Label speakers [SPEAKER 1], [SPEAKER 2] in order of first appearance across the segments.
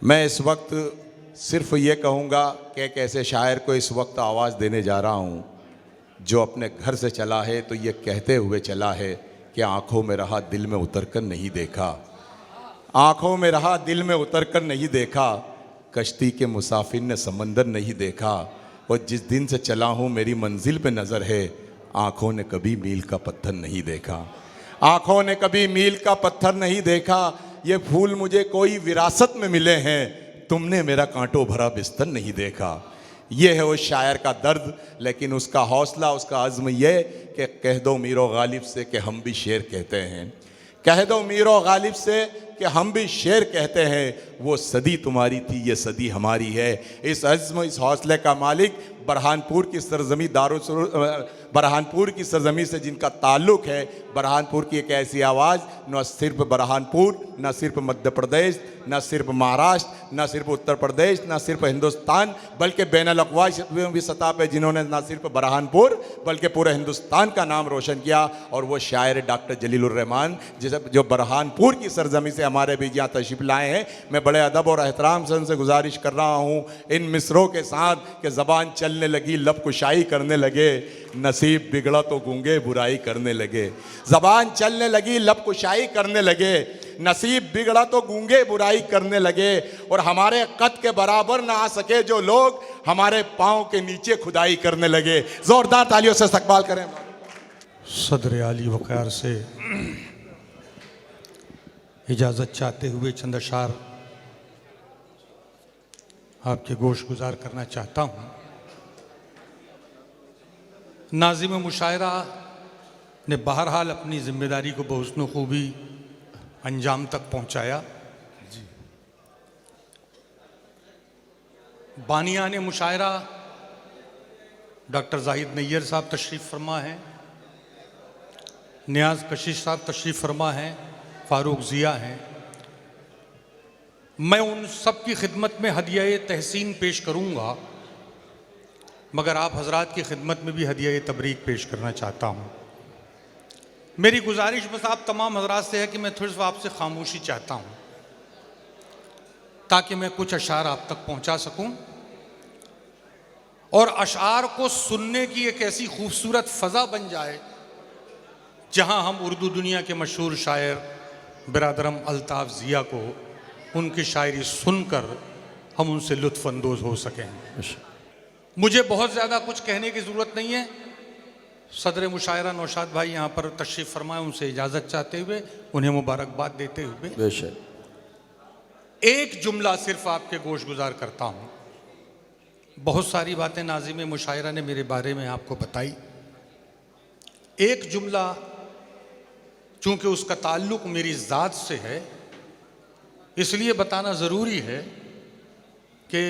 [SPEAKER 1] मैं इस वक्त सिर्फ ये कहूँगा कि एक ऐसे शायर को इस वक्त आवाज़ देने जा रहा हूँ जो अपने घर से चला है तो ये कहते हुए चला है कि आँखों में रहा दिल में उतर कर नहीं देखा, आँखों में रहा दिल में उतर कर नहीं देखा, कश्ती के मुसाफिर ने समंदर नहीं देखा, और जिस दिन से चला हूँ मेरी मंजिल पे नज़र है, आँखों ने कभी मील का पत्थर नहीं देखा, आँखों ने कभी मील का पत्थर नहीं देखा। ये फूल मुझे कोई विरासत में मिले हैं, तुमने मेरा कांटों भरा बिस्तर नहीं देखा। ये है उस शायर का दर्द, लेकिन उसका हौसला, उसका अज़्म ये कि कह दो मीरो गालिब से कि हम भी शेर कहते हैं, कह दो मीरो गालिब से कि हम भी शेर कहते हैं। वो सदी तुम्हारी थी, ये सदी हमारी है। इस अज़्म, इस हौसले का मालिक बरहानपुर की सरजमी बरहानपुर की सरजमी से जिनका ताल्लुक़ है। बरहानपुर की एक ऐसी आवाज़ न सिर्फ बरहानपुर, न सिर्फ मध्य प्रदेश, न सिर्फ महाराष्ट्र, न सिर्फ उत्तर प्रदेश, न सिर्फ हिंदुस्तान, बल्कि बैनुल-अक़वामी सतह पे जिन्होंने न सिर्फ बरहानपुर बल्कि पूरे हिंदुस्तान का नाम रोशन किया, और वो शायर डॉक्टर जलीलुर्रहमान जो बरहानपुर की सरजमी से हमारे बीच यहाँ तशरीफ़ लाए हैं। मैं बड़े अदब और एहतराम से उनसे गुजारिश कर रहा हूँ इन मिसरों के साथ कि ज़बान चलने लगी लब कुशाई करने लगे, नसीब बिगड़ा तो गूंगे बुराई करने लगे। ज़बान चलने लगी लब कुशाई करने लगे, नसीब बिगड़ा तो गूंगे बुराई करने लगे, और हमारे कद के बराबर ना आ सके जो लोग, हमारे पाँव के नीचे खुदाई करने लगे। ज़ोरदार तालियों से इस्तकबाल करें
[SPEAKER 2] सदर आली वक़ार से इजाज़त चाहते हुए चंद अशार आपके गोश गुजार करना चाहता हूँ। नाज़िम मुशायरा ने बहरहाल अपनी ज़िम्मेदारी को बहुस्न खूबी अंजाम तक पहुँचाया। बानियाने मुशायरा डॉक्टर जाहिद नैयर साहब तशरीफ़ फरमा हैं, नियाज़ कशिश साहब तशरीफ़ फरमा हैं, फ़ारूक ज़िया हैं। मैं उन सब की खिदमत में हदिया तहसीन पेश करूँगा, मगर आप हजरात की खिदमत में भी हदिया तबरीक पेश करना चाहता हूँ। मेरी गुजारिश बस आप तमाम हजरात से है कि मैं थोड़ा सा आपसे खामोशी चाहता हूँ ताकि मैं कुछ अशार आप तक पहुँचा सकूँ, और अशार को सुनने की एक ऐसी खूबसूरत फ़ज़ा बन जाए जहाँ हम उर्दू दुनिया के मशहूर शायर बिरादरम अल्ताफ़ ज़िया को उनकी शायरी सुनकर हम उनसे लुत्फ़ अंदोज़ हो सकें। मुझे बहुत ज़्यादा कुछ कहने की ज़रूरत नहीं है। सदर मुशायरा नौशाद भाई यहाँ पर तशरीफ़ फरमाए, उनसे इजाज़त चाहते हुए, उन्हें मुबारकबाद देते हुए बेशक एक जुमला सिर्फ आपके गोश गुजार करता हूँ। बहुत सारी बातें नाज़िम मुशायरा ने मेरे बारे में आपको बताई, एक जुमला चूँकि उसका ताल्लुक़ मेरी ज़ात से है इसलिए बताना ज़रूरी है कि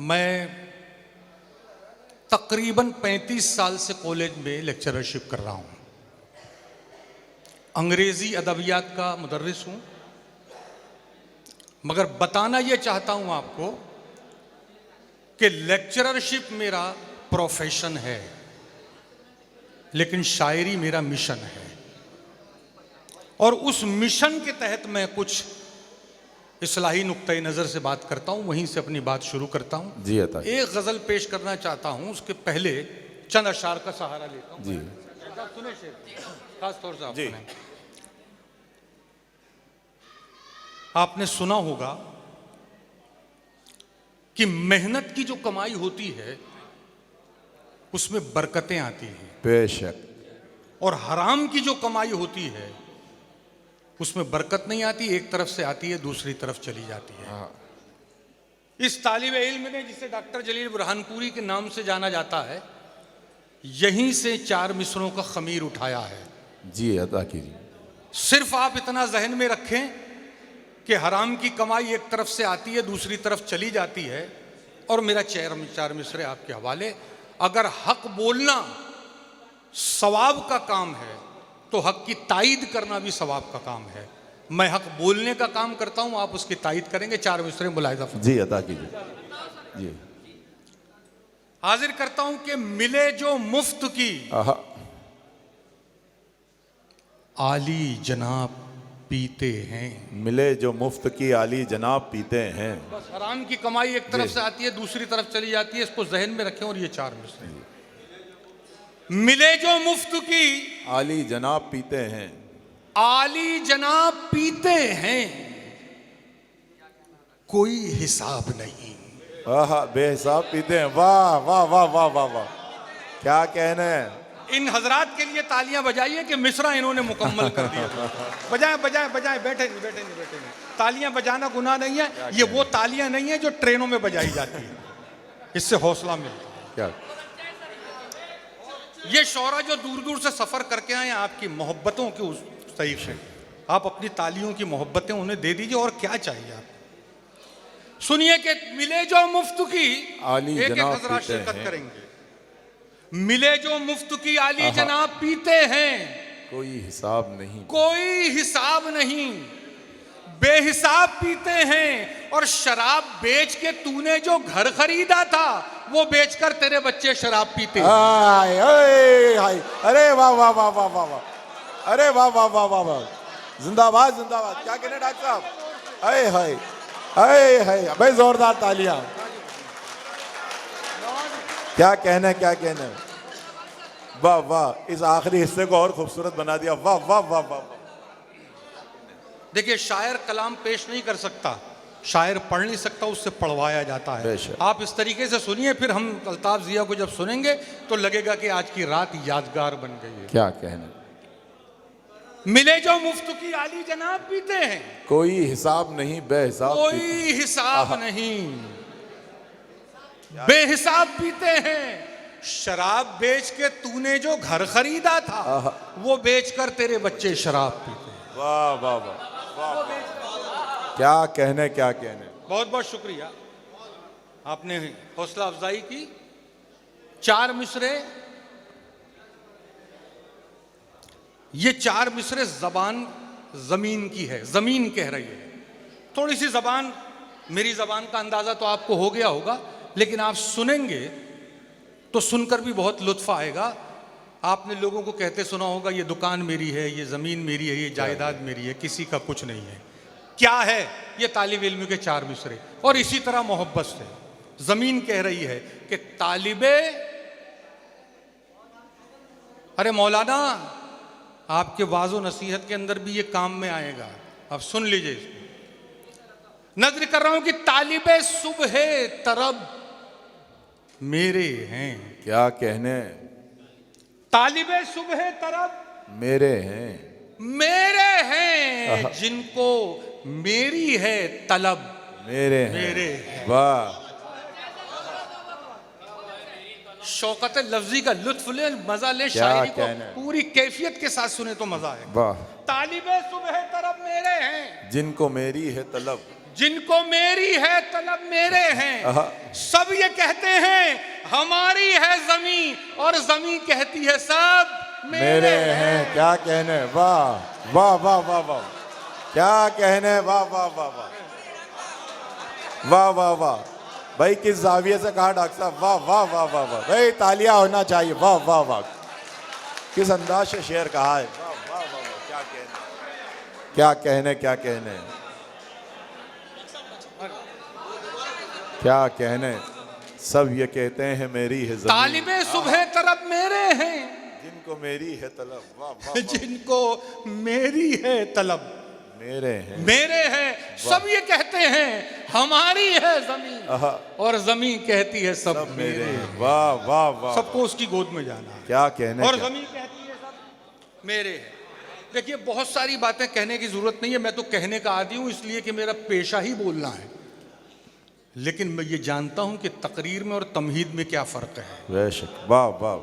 [SPEAKER 2] मैं तकरीबन 35 साल से कॉलेज में लेक्चरशिप कर रहा हूँ। अंग्रेज़ी अदबियात का मुदर्रिस हूँ, मगर बताना ये चाहता हूँ आपको कि लेक्चरशिप मेरा प्रोफेशन है, लेकिन शायरी मेरा मिशन है, और उस मिशन के तहत मैं कुछ इस्लाही नुक्ते नज़र से बात करता हूँ। वहीं से अपनी बात शुरू करता हूँ।
[SPEAKER 1] जी
[SPEAKER 2] एक गज़ल पेश करना चाहता हूँ, उसके पहले चंद अशार का सहारा लेता हूँ।
[SPEAKER 1] जी
[SPEAKER 2] सुने शेर, खास तौर से आप सुने। आपने सुना होगा कि मेहनत की जो कमाई होती है उसमें बरकतें आती हैं, बेशक, और हराम की जो कमाई होती है उसमें बरकत नहीं आती, एक तरफ से आती है दूसरी तरफ चली जाती है। इस तालिब इल्म ने, जिसे डॉक्टर जलील बुरहानपुरी के नाम से जाना जाता है, यहीं से 4 मिसरों का खमीर उठाया है। जी अदा कीजिए। सिर्फ आप इतना जहन में रखें कि हराम की कमाई एक तरफ से आती है दूसरी तरफ चली जाती है, और मेरा 4 मिसरे आपके हवाले। अगर हक बोलना सवाब का काम है तो हक की तायीद करना भी सवाब का काम है। मैं हक बोलने का काम करता हूं, आप उसकी तायीद करेंगे। 4 मिसरे मुलाहिजा फरमाइए।
[SPEAKER 1] जी अदा कीजिए जी।
[SPEAKER 2] हाजिर करता हूं कि मिले जो मुफ्त की
[SPEAKER 1] आहा,
[SPEAKER 2] आली जनाब पीते हैं।
[SPEAKER 1] मिले जो मुफ्त की आली जनाब पीते हैं।
[SPEAKER 2] बस हराम की कमाई एक तरफ
[SPEAKER 1] जी।
[SPEAKER 2] से आती है, दूसरी तरफ चली जाती है, इसको जहन में रखें। और ये 4 मिसरे, मिले जो मुफ्त की
[SPEAKER 1] आली जनाब पीते हैं,
[SPEAKER 2] आली जनाब पीते हैं, कोई हिसाब नहीं।
[SPEAKER 1] आहा, बेहिसाब पीते हैं। वाह वाह वाह वाह वाह वाह, क्या कहना है।
[SPEAKER 2] इन हजरात के लिए तालियां बजाइए कि मिसरा इन्होंने मुकम्मल कर दिया। बजाएं बजाएं बजाएं, बैठे नहीं बैठे नहीं बैठे नहीं। तालियां बजाना गुनाह नहीं है। ये वो तालियां नहीं है जो ट्रेनों में बजाई जाती है, इससे हौसला मिलता है।
[SPEAKER 1] क्या
[SPEAKER 2] ये शौरा जो दूर दूर से सफर करके आए, आपकी मोहब्बतों के उस सही से आप अपनी तालियों की मोहब्बतें उन्हें दे दीजिए। और क्या चाहिए आप सुनिए कि मिले जो मुफ्त की
[SPEAKER 1] आली
[SPEAKER 2] एक
[SPEAKER 1] जनाब
[SPEAKER 2] हजरात
[SPEAKER 1] पीते
[SPEAKER 2] शिरकत
[SPEAKER 1] हैं।
[SPEAKER 2] करेंगे। मिले जो मुफ्त की आली जनाब पीते हैं,
[SPEAKER 1] कोई हिसाब नहीं,
[SPEAKER 2] कोई हिसाब नहीं, बेहिसाब पीते हैं। और शराब बेच के तूने जो घर खरीदा था वो बेचकर तेरे बच्चे शराब पीते हैं।
[SPEAKER 1] हाय हाय हाय, अरे वाह वाह वाह वाह वाह वाह, अरे वाह वाह वाह वाह वाह, जिंदाबाद जिंदाबाद। क्या कहने डॉक्टर साहब, हाय हाय हाय हाय, भाई जोरदार तालियां। क्या कहना है, क्या कहना है। वाह वाह, इस आखिरी हिस्से को और खूबसूरत बना दिया। वाह वाह वाह वाह वाह।
[SPEAKER 2] देखिए, शायर कलाम पेश नहीं कर सकता, शायर पढ़ नहीं सकता, उससे पढ़वाया जाता है।
[SPEAKER 1] बेशक।
[SPEAKER 2] आप इस तरीके से सुनिए, फिर हम अल्ताफ जिया को जब सुनेंगे तो लगेगा कि आज की रात यादगार बन गई है।
[SPEAKER 1] क्या कहना,
[SPEAKER 2] मिले जो मुफ्त की आली जनाब पीते हैं,
[SPEAKER 1] कोई हिसाब नहीं, बेहिसाब पीते हैं।
[SPEAKER 2] कोई हिसाब नहीं, बेहिसाब पीते हैं। शराब बेच के तूने जो घर खरीदा था वो बेचकर तेरे बच्चे शराब पीते हैं।
[SPEAKER 1] वाह वाह वाह वाह, क्या कहने, क्या कहने।
[SPEAKER 2] बहुत बहुत शुक्रिया, आपने हौसला अफजाई की। 4 मिसरे, ये 4 मिसरे जबान जमीन की है, जमीन कह रही है। थोड़ी सी जबान, मेरी जबान का अंदाजा तो आपको हो गया होगा, लेकिन आप सुनेंगे तो सुनकर भी बहुत लुत्फ आएगा। आपने लोगों को कहते सुना होगा, ये दुकान मेरी है, ये ज़मीन मेरी है, ये जायदाद मेरी है, किसी का कुछ नहीं है। क्या है? ये तालिब इल्म के 4 मिसरे। और इसी तरह मोहब्बत से ज़मीन कह रही है कि तालिबे, अरे मौलाना, आपके वाज़ो नसीहत के अंदर भी ये काम में आएगा, आप सुन लीजिए इसको। नज़र कर रहा हूं कि तालिबे सुबह तरब मेरे हैं।
[SPEAKER 1] क्या कहने,
[SPEAKER 2] तालिबे सुबह तरब
[SPEAKER 1] मेरे हैं,
[SPEAKER 2] मेरे हैं, जिनको मेरी है तलब
[SPEAKER 1] मेरे हैं,
[SPEAKER 2] मेरे हैं।
[SPEAKER 1] वाह,
[SPEAKER 2] शौकत लफ्जी का लुत्फ ले, मजा ले,
[SPEAKER 1] क्या
[SPEAKER 2] शायरी को
[SPEAKER 1] कहना है।
[SPEAKER 2] पूरी कैफियत के साथ सुने तो मजा है।
[SPEAKER 1] वाह।
[SPEAKER 2] तालिबे सुबह तरब मेरे हैं,
[SPEAKER 1] जिनको मेरी है तलब,
[SPEAKER 2] जिनको मेरी है तलब मेरे हैं। सब ये कहते हैं हमारी है जमीन, और जमीन कहती है सब
[SPEAKER 1] मेरे हैं। क्या कहने, वाह वाह वाह वाह वाह, क्या कहने, वाह वाह वाह वाह वाह वाह वाह। भाई किस जाविये से कहा डॉक्टर साहब, वाह वाह वाह वाह वाह। भाई तालियां होना चाहिए, वाह वाह वाह। किस अंदाज से शेर कहा है, वाह वाह वाह वाह। क्या कहने, क्या कहने, क्या कहने, क्या कहने। सब ये कहते हैं मेरी है ज़मीन,
[SPEAKER 2] तालिबे सुबह तरब मेरे हैं,
[SPEAKER 1] जिनको मेरी है तलब, वाह वाह वाह।
[SPEAKER 2] जिनको मेरी है तलब
[SPEAKER 1] मेरे हैं,
[SPEAKER 2] मेरे हैं। सब ये कहते हैं हमारी है जमीन, और जमीन कहती है सब मेरे हैं।
[SPEAKER 1] वाह वाह वाह।
[SPEAKER 2] सबको उसकी गोद में जाना है,
[SPEAKER 1] क्या कहने,
[SPEAKER 2] और
[SPEAKER 1] क्या?
[SPEAKER 2] जमीन कहती है सब मेरे हैं। देखिए, बहुत सारी बातें कहने की जरूरत नहीं है, मैं तो कहने का आदी हूं, इसलिए कि मेरा पेशा ही बोलना है। लेकिन मैं ये जानता हूं कि तकरीर में और तमहीद में क्या फ़र्क है।
[SPEAKER 1] बेशक, वाह वाह।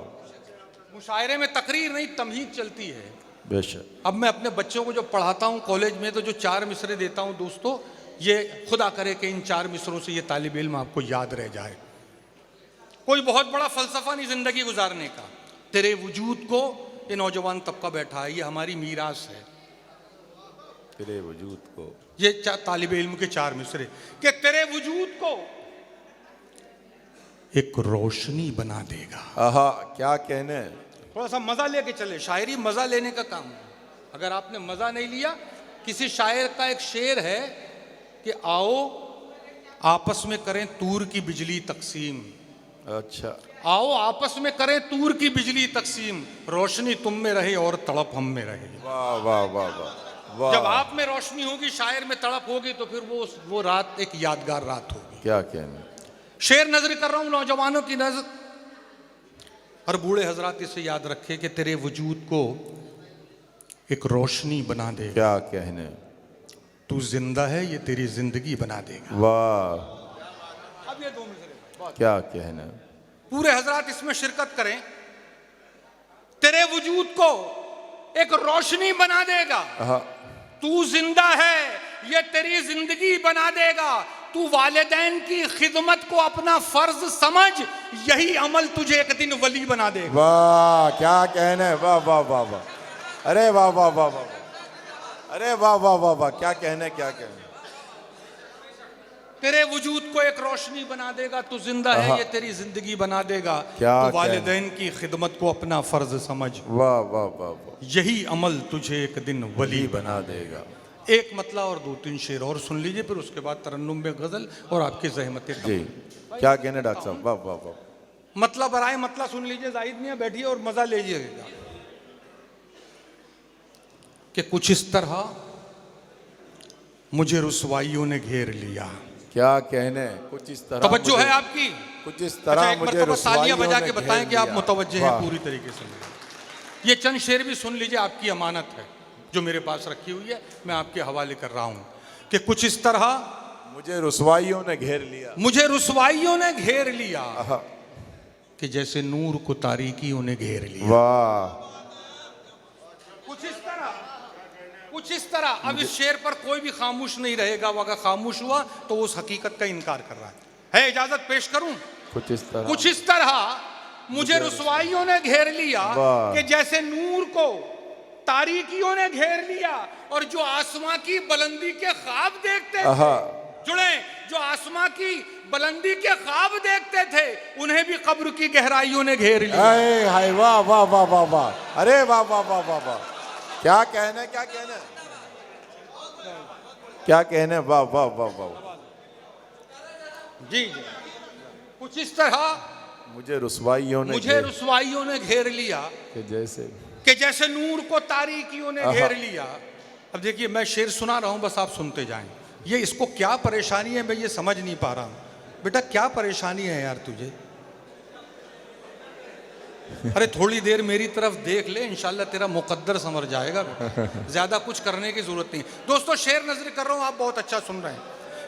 [SPEAKER 2] मुशायरे में तकरीर नहीं, तमहीद चलती है।
[SPEAKER 1] बेशक।
[SPEAKER 2] अब मैं अपने बच्चों को जो पढ़ाता हूं कॉलेज में, तो जो 4 मिसरे देता हूं दोस्तों, ये खुदा करे कि इन 4 मिसरों से ये तालिब इल्म आपको याद रह जाए। कोई बहुत बड़ा फ़लसफ़ा नहीं ज़िंदगी गुजारने का, तेरे वजूद को, ये नौजवान तबका बैठा है, ये हमारी मीरास है।
[SPEAKER 1] तेरे वजूद को,
[SPEAKER 2] ये तालिब इल्म के 4 मिसरे कि तेरे वजूद को एक रोशनी बना देगा।
[SPEAKER 1] आहा, क्या कहने।
[SPEAKER 2] थोड़ा सा मजा लेके चले, शायरी मजा लेने का काम है। अगर आपने मजा नहीं लिया, किसी शायर का एक शेर है कि आओ आपस में करें तूर की बिजली तकसीम।
[SPEAKER 1] अच्छा,
[SPEAKER 2] आओ आपस में करें तूर की बिजली तकसीम, रोशनी तुम में रहे और तड़प हम में रहे।
[SPEAKER 1] वाह वाह वाह वाह वाह।
[SPEAKER 2] जब आप में रोशनी होगी, शायर में तड़प होगी, तो फिर वो रात एक यादगार रात होगी।
[SPEAKER 1] क्या कहने।
[SPEAKER 2] शेर नजर कर रहा हूं, नौजवानों की नजर, और बूढ़े हजरात इसे याद रखे कि तेरे वजूद को एक रोशनी बना देगा।
[SPEAKER 1] क्या कहने।
[SPEAKER 2] तू जिंदा है, ये तेरी जिंदगी बना देगा।
[SPEAKER 1] वाह,
[SPEAKER 2] अब ये 2 मिसरे
[SPEAKER 1] क्या कहने।
[SPEAKER 2] पूरे हजरात इसमें शिरकत करें। तेरे वजूद को एक रोशनी बना देगा।
[SPEAKER 1] आहा,
[SPEAKER 2] तू जिंदा है, ये तेरी जिंदगी बना देगा। तू वालिदैन की खिदमत को अपना फर्ज समझ, यही अमल तुझे एक दिन वली बना देगा।
[SPEAKER 1] वाह, क्या कहने। वाह वाह वाह वाह, अरे वाह वाह वाह वाह, अरे वाह वाह वाह वाह, क्या कहने, क्या कहने।
[SPEAKER 2] तेरे वजूद को एक रोशनी बना देगा। तू जिंदा है, ये तेरी जिंदगी बना देगा।
[SPEAKER 1] क्या
[SPEAKER 2] तू वालिदैन की खिदमत को अपना फर्ज समझ,
[SPEAKER 1] वाह वाह वाह वाह,
[SPEAKER 2] यही अमल तुझे एक दिन वली बना।
[SPEAKER 1] बना देगा।
[SPEAKER 2] एक मतला और 2-3 शेर और सुन लीजिए, फिर उसके बाद तरन्नुम में गजल और आपकी ज़हमतें।
[SPEAKER 1] जी, क्या कहने डॉक्टर साहब। वाह वाह वाह।
[SPEAKER 2] मतला बराए मतला सुन लीजिए, जाहिद मियां बैठिए और मजा लीजिएगा कि कुछ इस तरह मुझे रुसवाइयों ने घेर लिया।
[SPEAKER 1] क्या कहने। कुछ इस तरह
[SPEAKER 2] तवज्जो
[SPEAKER 1] मुझे-
[SPEAKER 2] है आपकी।
[SPEAKER 1] कुछ इस
[SPEAKER 2] अच्छा,
[SPEAKER 1] तरह
[SPEAKER 2] एक
[SPEAKER 1] मुझे
[SPEAKER 2] मरतबा तालियां
[SPEAKER 1] रुसवाइयों
[SPEAKER 2] बजा
[SPEAKER 1] ने
[SPEAKER 2] के बताएं
[SPEAKER 1] घेर
[SPEAKER 2] कि आप
[SPEAKER 1] लिया।
[SPEAKER 2] मुतवज्जे हैं
[SPEAKER 1] वाह।
[SPEAKER 2] पूरी तरीके से। ये चंद शेर भी सुन लीजिए, आपकी अमानत है जो मेरे पास रखी हुई है, मैं आपके हवाले कर रहा हूं कि कुछ इस तरह
[SPEAKER 1] मुझे रुसवाइयों ने घेर लिया।
[SPEAKER 2] मुझे रुसवाइयों ने घेर लिया
[SPEAKER 1] आहा,
[SPEAKER 2] कि जैसे नूर को तारीकियों ने घेर लिया।
[SPEAKER 1] वाह,
[SPEAKER 2] कुछ इस तरह, कुछ इस तरह। अब इस शेर पर कोई भी खामोश नहीं रहेगा। वो अगर खामोश हुआ तो वो उस हकीकत का इनकार कर रहा है। इजाजत पेश करूं।
[SPEAKER 1] कुछ इस तरह,
[SPEAKER 2] कुछ इस तरह मुझे रुसवाइयों ने घेर लिया
[SPEAKER 1] वाह।
[SPEAKER 2] कि जैसे नूर को तारीकियों ने घेर लिया, और जो आसमां की बुलंदी के ख्वाब देखते
[SPEAKER 1] आहा,
[SPEAKER 2] थे, जुड़े, जो आसमां की बुलंदी के ख्वाब देखते थे, उन्हें भी कब्र की गहराइयों ने घेर लिया।
[SPEAKER 1] हाय हाय, वाह वाह वाह वाह वाह, अरे वाह वाह वाह वाह वाह, क्या कहने, क्या कहने, क्या कहने। वाह वाह वाह वाह।
[SPEAKER 2] जी जी, कुछ इस तरह
[SPEAKER 1] मुझे रुसवाइयों ने
[SPEAKER 2] मुझे रुसवाइयों ने घेर लिया
[SPEAKER 1] कि
[SPEAKER 2] जैसे नूर को तारीकियों ने घेर लिया। अब देखिए, मैं शेर सुना रहा हूं, बस आप सुनते जाएं। ये इसको क्या परेशानी है, मैं ये समझ नहीं पा रहा हूं। बेटा क्या परेशानी है यार तुझे? अरे थोड़ी देर मेरी तरफ देख ले, इंशाल्लाह तेरा मुकद्दर संवर जाएगा। ज्यादा कुछ करने की जरूरत नहीं। दोस्तों, शेर नजर कर रहा हूं, आप बहुत अच्छा सुन रहे हैं।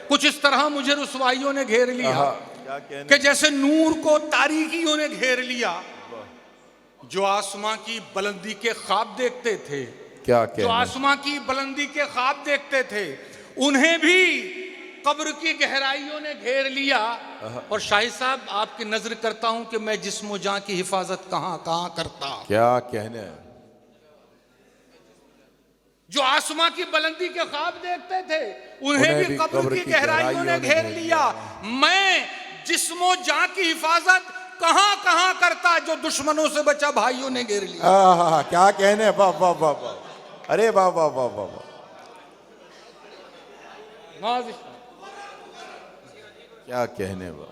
[SPEAKER 2] कुछ इस तरह मुझे रुसवाइयों ने घेर लिया कि जैसे नूर को तारीकियों ने घेर लिया। जो आसमां की बुलंदी के ख्वाब देखते थे,
[SPEAKER 1] क्या
[SPEAKER 2] जो आसमां की बुलंदी के ख्वाब देखते थे, उन्हें भी कब्र की गहराइयों ने घेर लिया। और शाहिद साहब, आपकी नजर करता हूं कि मैं जिस्म जान की हिफाजत कहां कहां करता।
[SPEAKER 1] क्या कहने।
[SPEAKER 2] जो आसमां की बुलंदी के ख्वाब देखते थे, उन्हें भी कब्र की गहराइयों ने घेर लिया। मैं जिस्म जान की हिफाजत कहां कहां करता, जो दुश्मनों से बचा भाइयों ने घेर लिया।
[SPEAKER 1] क्या कहने। वाह वाह वाह वाह, अरे वाह वाह वाह वाह वाह, क्या कहने। वाह,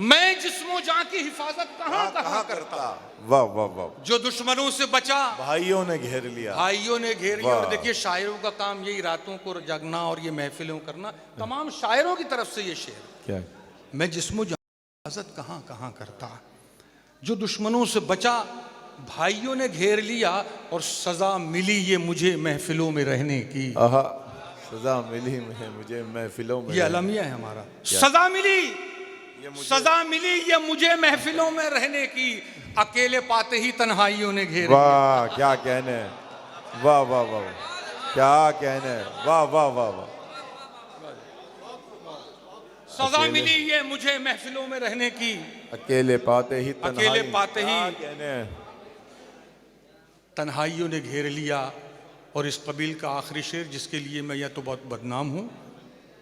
[SPEAKER 2] मैं जिस्म जान की हिफाजत कहां कहां करता,
[SPEAKER 1] वाह वाह वाह,
[SPEAKER 2] जो दुश्मनों से बचा
[SPEAKER 1] भाइयों ने घेर लिया।
[SPEAKER 2] भाइयों ने घेर लिया।
[SPEAKER 1] वाह।
[SPEAKER 2] और देखिए, शायरों का काम यही रातों को जगना और ये महफिलों करना। तमाम शायरों की तरफ से ये शेर,
[SPEAKER 1] क्या।
[SPEAKER 2] मैं जिस्म जान की हिफाजत कहां कहां करता, जो दुश्मनों से बचा भाइयों ने घेर लिया, और सजा मिली ये मुझे महफिलों में रहने की।
[SPEAKER 1] आहा, सजा मिली मुझे महफिलों में।
[SPEAKER 2] ये अलमिया है हमारा। सजा मिली, सजा मिली ये मुझे महफिलों में रहने की, अकेले पाते ही तन्हाइयों ने घेर।
[SPEAKER 1] वाह, क्या कहने। वाह वाह वाह, क्या कहने। वाह वाह वाह वाह,
[SPEAKER 2] सजा मिली ये मुझे महफिलों में रहने की,
[SPEAKER 1] अकेले पाते ही
[SPEAKER 2] अकेले पाते ही
[SPEAKER 1] कहने।
[SPEAKER 2] तन्हाइयों ने घेर लिया, और इस कबील का आखिरी शेर जिसके लिए मैं या तो बहुत बदनाम हूँ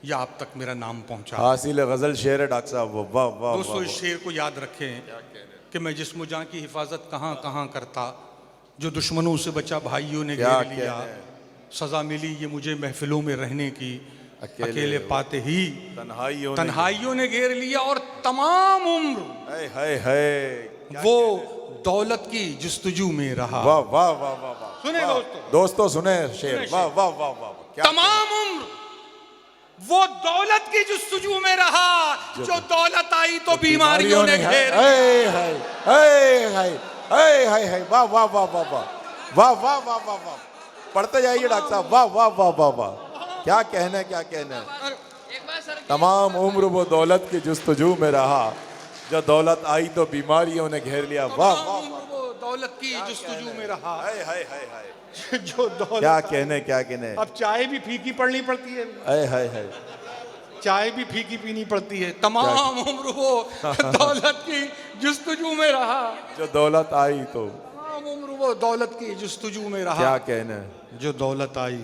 [SPEAKER 2] या आप तक मेरा नाम पहुँचा।
[SPEAKER 1] हासिल गजल शेर है डॉक्टर साहब, वाह वाह
[SPEAKER 2] दोस्तों
[SPEAKER 1] वाह।
[SPEAKER 2] इस शेर को याद रखें कि मैं जिस्म जान की हिफाजत कहाँ कहाँ करता, जो दुश्मनों से बचा भाइयों ने
[SPEAKER 1] क्या
[SPEAKER 2] घेर लिया,
[SPEAKER 1] कहने।
[SPEAKER 2] सजा मिली ये मुझे महफिलों में रहने की,
[SPEAKER 1] अकेले
[SPEAKER 2] अकेले पाते ही
[SPEAKER 1] तन्हाइयों
[SPEAKER 2] ने घेर लिया, और तमाम उम्र
[SPEAKER 1] हाय हाय हाय।
[SPEAKER 2] वो दौलत की जुस्तजू में रहा।
[SPEAKER 1] वाह वाह वाह वाह वाह।
[SPEAKER 2] सुने
[SPEAKER 1] वाह।
[SPEAKER 2] दोस्तों,
[SPEAKER 1] दोस्तों सुने शेर,
[SPEAKER 2] सुने
[SPEAKER 1] वाह
[SPEAKER 2] शेर।
[SPEAKER 1] वाह वाह वाह। क्या
[SPEAKER 2] तमाम उम्र वो दौलत की जुस्तजू में रहा, जो दौलत आई तो बीमारियों ने घेर लिया।
[SPEAKER 1] हाय हाय हाय हाय हाय हाय हाय। वाह वाह वाह वाह वाह वाह वाह वाह वाह वाह। पढ़ते जाइए डॉक्टर साहब, वाह वाह वाह वाह वाह। क्या कहना है, क्या कहना है। तमाम उम्र वो दौलत की जुस्तजू में रहा, जो दौलत आई तो बीमारियों ने घेर लिया। वाह वाह
[SPEAKER 2] तमाम उम्र वो दौलत की जुस्तजू में रहा,
[SPEAKER 1] हाय हाय हाय हाय।
[SPEAKER 2] जो दौलत।
[SPEAKER 1] क्या कहने, क्या कहने।
[SPEAKER 2] अब चाय भी फीकी पड़नी पड़ती है,
[SPEAKER 1] हाय हाय हाय।
[SPEAKER 2] चाय भी फीकी पीनी पड़ती है। तमाम उम्र वो दौलत की जुस्तजू में रहा,
[SPEAKER 1] जो दौलत आई तो।
[SPEAKER 2] तमाम उम्र वो दौलत की जुस्तजू में रहा,
[SPEAKER 1] क्या कहना है।
[SPEAKER 2] जो दौलत आई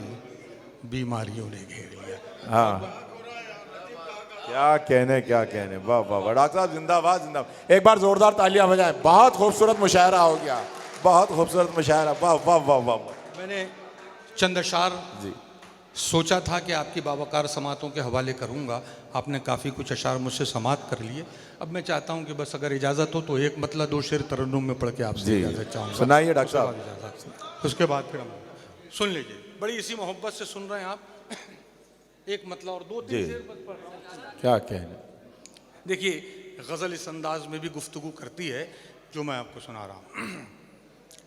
[SPEAKER 2] बीमारियों ने घेर लिया।
[SPEAKER 1] हाँ क्या कहने, क्या कहने। वाह वाह वाह। डॉक्टर साहब जिंदाबाद जिंदाबाद। एक बार जोरदार तालियां बजाएं। बहुत खूबसूरत मुशायरा हो गया, बहुत खूबसूरत मुशायरा। वाह वाह वाह वाह वाह।
[SPEAKER 2] मैंने चंद अशार
[SPEAKER 1] जी
[SPEAKER 2] सोचा था कि आपकी बावकार समातों के हवाले करूंगा, आपने काफ़ी कुछ अशार मुझसे समात कर लिए। अब मैं चाहता हूं कि बस अगर इजाज़त हो तो एक मतलब दो शेर तरन्नुम में पढ़ के आपसे
[SPEAKER 1] जी
[SPEAKER 2] इजाज़त चाहूँगा।
[SPEAKER 1] सुनाइए डॉक्टर साहब।
[SPEAKER 2] इजाज़त, उसके बाद फिर हम सुन लीजिए, बड़ी इसी मोहब्बत से सुन रहे हैं आप। एक मतलब और दो तीन
[SPEAKER 1] जी।
[SPEAKER 2] शेर बस पढ़ रहा हूं।
[SPEAKER 1] क्या कहने।
[SPEAKER 2] देखिए गज़ल इस अंदाज में भी गुफ्तगू करती है जो मैं आपको सुना रहा हूँ।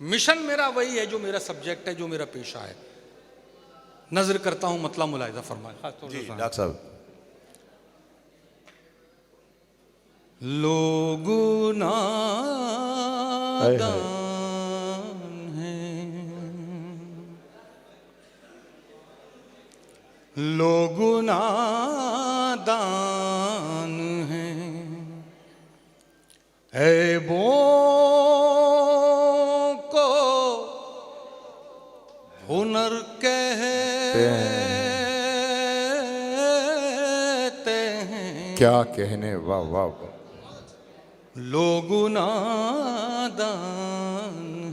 [SPEAKER 2] मिशन मेरा वही है जो मेरा सब्जेक्ट है, जो मेरा पेशा है। नजर करता हूं मतलब मुलाहिजा फरमाए।
[SPEAKER 1] जी डॉक्टर साहब।
[SPEAKER 2] लोग
[SPEAKER 1] हाय हाय।
[SPEAKER 2] नादान हैं, लोग नादान हैं, ऐबों को हुनर कहते हैं।
[SPEAKER 1] क्या कहने। वाह वाह वाह।
[SPEAKER 2] लोग नादान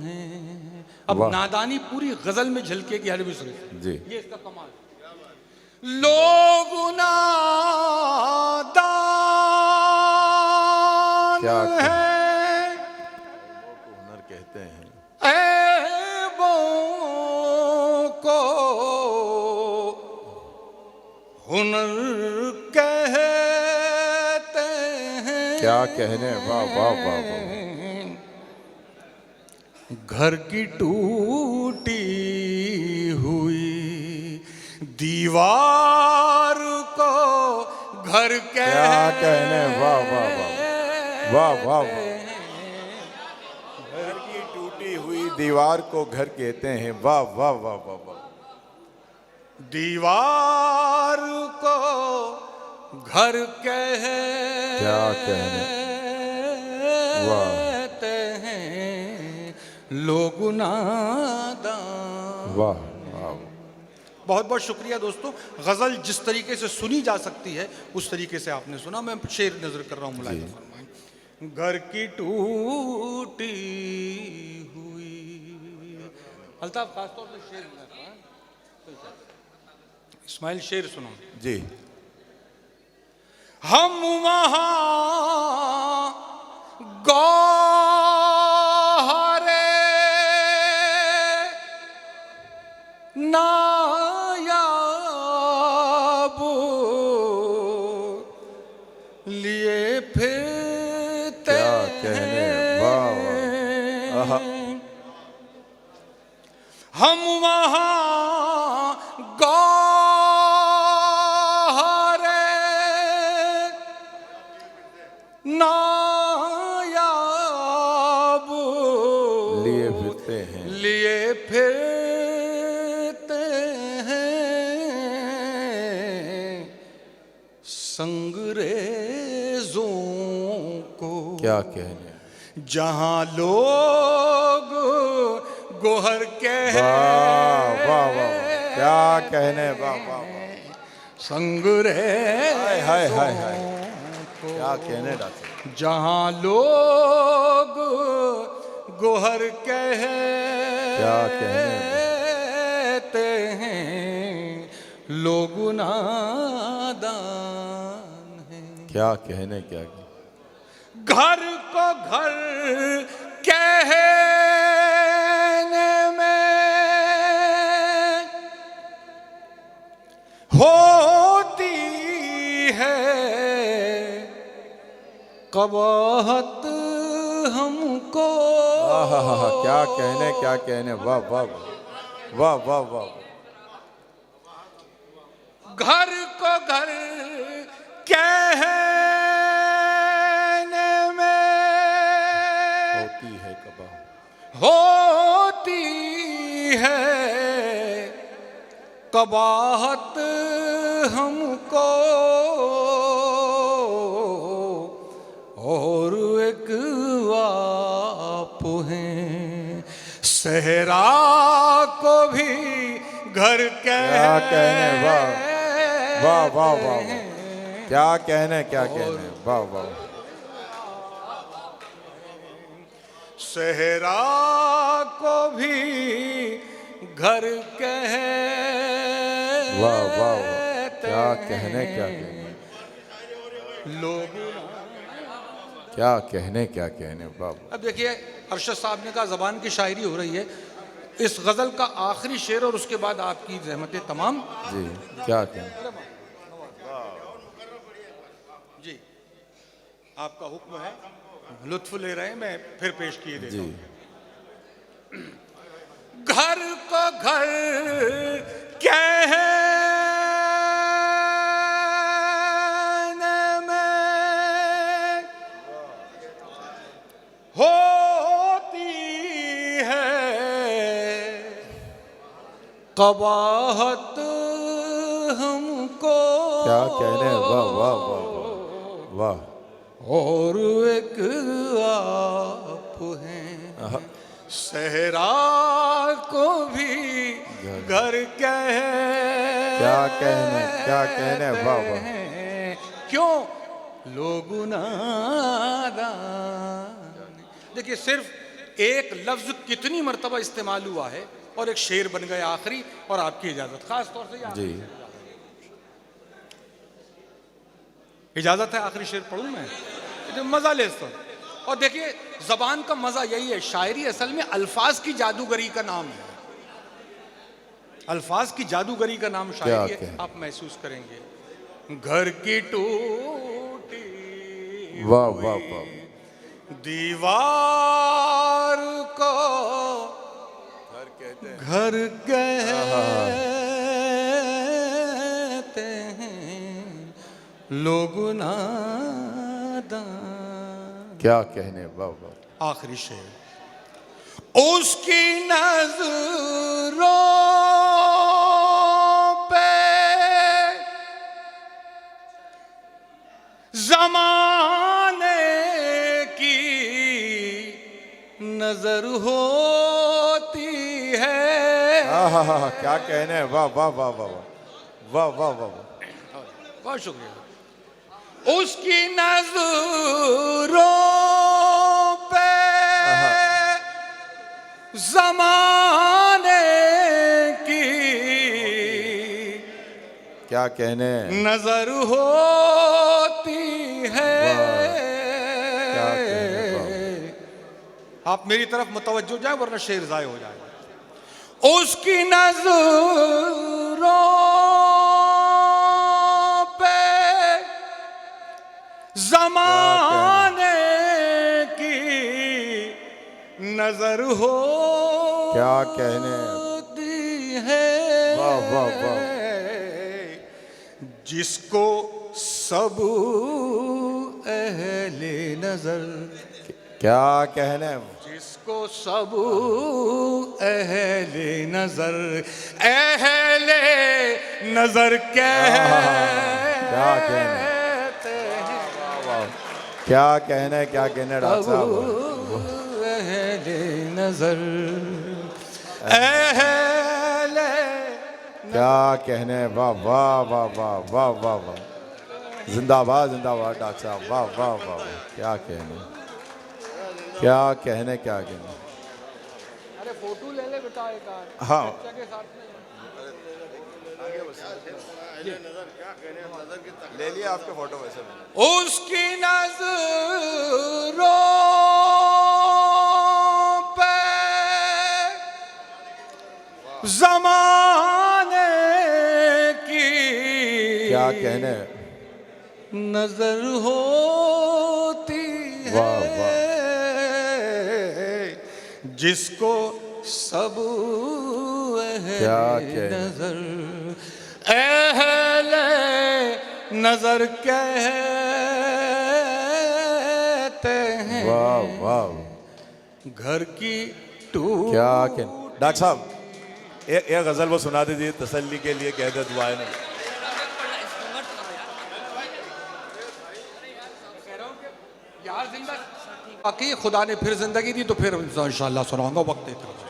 [SPEAKER 2] हैं। अब
[SPEAKER 1] वाह।
[SPEAKER 2] नादानी पूरी गजल में झलकेगी अरबी शरीफ।
[SPEAKER 1] जी
[SPEAKER 2] ये इसका कमाल। लोग नादान
[SPEAKER 1] क्या कहने।
[SPEAKER 2] हैं,
[SPEAKER 1] हुनर कहते हैं।
[SPEAKER 2] ऐबों को हुनर कहते हैं।
[SPEAKER 1] क्या कहने। वाह वाह वाह वाह।
[SPEAKER 2] घर की टूटी हुई दीवार को घर
[SPEAKER 1] क्या कहने। वाह वाह वाह वाह वाह वाह। घर की टूटी हुई दीवार को घर कहते हैं। वाह वाह वाह वाह वाह।
[SPEAKER 2] दीवार को घर
[SPEAKER 1] क्या कहने।
[SPEAKER 2] कहते हैं। लोग नादान।
[SPEAKER 1] वाह वाह।
[SPEAKER 2] बहुत बहुत शुक्रिया दोस्तों। गज़ल जिस तरीके से सुनी जा सकती है उस तरीके से आपने सुना। मैं शेर नजर कर रहा हूँ, मुलाहिजा फरमाएं। घर की टूटी हुई, अल्ताफ खासतौर से शेर इस्माइल शेर सुनो
[SPEAKER 1] जी।
[SPEAKER 2] हम वहाँ गौहरे नायाब लिए फिरते
[SPEAKER 1] क्या कहने। वाह वाह। आहा।
[SPEAKER 2] हम वहाँ गौहरे नायाब
[SPEAKER 1] लिए फिरते हैं।
[SPEAKER 2] लिए फिरते हैं। संगरेजों को
[SPEAKER 1] क्या कहने।
[SPEAKER 2] जहाँ लोग गोहर कह
[SPEAKER 1] वाह वाह वाह, क्या कहने, वाह वाह वाह,
[SPEAKER 2] संग रे
[SPEAKER 1] हाय हाय हाय हाय, क्या कहने डॉक्टर।
[SPEAKER 2] जहाँ लोग गोहर
[SPEAKER 1] क्या
[SPEAKER 2] कहते हैं लोग नादान हैं।
[SPEAKER 1] क्या कहने, क्या कहने।
[SPEAKER 2] घर को घर कहने में होती है कबाहत हमको।
[SPEAKER 1] आहा, क्या कहने, क्या कहने, वाह वाह वाह वाह वाह।
[SPEAKER 2] घर को घर कहने में
[SPEAKER 1] होती है कबा,
[SPEAKER 2] होती है कबाहत हमको। और एक आप हैं सहरा को भी घर
[SPEAKER 1] क्या कहने, वाह वाह वाह वाह, क्या कहने, क्या कहने, वाह वाह।
[SPEAKER 2] सहरा को भी घर कह
[SPEAKER 1] वाह वाह वाह, क्या कहने, क्या कहने,
[SPEAKER 2] लोग।
[SPEAKER 1] क्या कहने, क्या कहने, वाह।
[SPEAKER 2] अब देखिए अरशद साहब ने कहा ज़बान की शायरी हो रही है, इस गज़ल का आखिरी शेर और उसके बाद आपकी रहमतें तमाम।
[SPEAKER 1] जी, क्या कहने,
[SPEAKER 2] जी आपका हुक्म है, लुत्फ ले रहे हैं, मैं फिर पेश किए देता
[SPEAKER 1] जी।
[SPEAKER 2] हूं। घर को घर कहने में होती है कबाहत हमको।
[SPEAKER 1] क्या कहने, वाह वाह वाह वाह।
[SPEAKER 2] और एक आप हैं सहरा को भी घर कह।
[SPEAKER 1] क्या कहने, क्या कहने, वाह वाह।
[SPEAKER 2] क्यों लोग नादान। देखिए सिर्फ एक लफ्ज कितनी मर्तबा इस्तेमाल हुआ है और एक शेर बन गया आखिरी। और आपकी इजाजत, खास तौर से
[SPEAKER 1] जी,
[SPEAKER 2] इजाजत है आखिरी शेर पढ़ूं मैं, मजा ले इसको। और देखिए जबान का मजा यही है, शायरी असल में अल्फाज की जादूगरी का नाम है। अल्फाज की जादूगरी का नाम शायरी है, आप महसूस करेंगे। घर की टूटी
[SPEAKER 1] वाह वाह वाह,
[SPEAKER 2] दीवार को घर कहते हैं लोग नादान।
[SPEAKER 1] क्या कहने, वाह वाह।
[SPEAKER 2] आखिरी शेर। उसकी नजरों पे जमाने की नजर होती है।
[SPEAKER 1] आहा, क्या कहने, वाह वाह वाह वाह वाह वाह वाह।
[SPEAKER 2] बहुत शुक्रिया। उसकी नजरों पे जमाने की
[SPEAKER 1] क्या कहने,
[SPEAKER 2] नजर होती है।
[SPEAKER 1] क्या कहने,
[SPEAKER 2] आप मेरी तरफ मुतवज्जो जाए वरना शेर ज़ाय हो जाएगा। उसकी नजरों पे जमाने की नजर हो
[SPEAKER 1] क्या कहने,
[SPEAKER 2] है।
[SPEAKER 1] वाह वाह वाह।
[SPEAKER 2] जिसको सब अहले नजर,
[SPEAKER 1] क्या कहने,
[SPEAKER 2] जिसको सब अहले नजर
[SPEAKER 1] क्या कहने, क्या कहने, क्या कहने, डॉक्टर साहब।
[SPEAKER 2] अहले नजर अहले
[SPEAKER 1] क्या कहने, वाह वाह वाह वाह वाह वाह वाह, जिंदाबाद जिंदाबाद डॉक्टर साहब, वाह वाह वाह वाह, क्या कहने क्या कहने क्या कहने।
[SPEAKER 3] अरे फोटो ले ले बेटा एक आध
[SPEAKER 1] हाँ
[SPEAKER 3] बच्चा के साथ में।
[SPEAKER 1] ले लिया आपके फोटो वैसे मैंने।
[SPEAKER 2] उसकी नजरों पे जमाने की
[SPEAKER 1] क्या कहने,
[SPEAKER 2] नजर होती
[SPEAKER 1] वाह,
[SPEAKER 2] है, जिसको सब
[SPEAKER 1] क्या
[SPEAKER 2] अहले
[SPEAKER 1] कहने।
[SPEAKER 2] नजर अहले नजर कहते हैं।
[SPEAKER 1] वाह वाह,
[SPEAKER 2] घर की टूट
[SPEAKER 1] क्या कहने। डॉक्टर साहब एक गजल वो सुना दीजिए तसल्ली के लिए, कह दे दुआएं नहीं।
[SPEAKER 2] यार जिंदा बाकी खुदा ने फिर जिंदगी दी तो फिर इंशाअल्लाह सुनाऊंगा, वक्त देते रहो।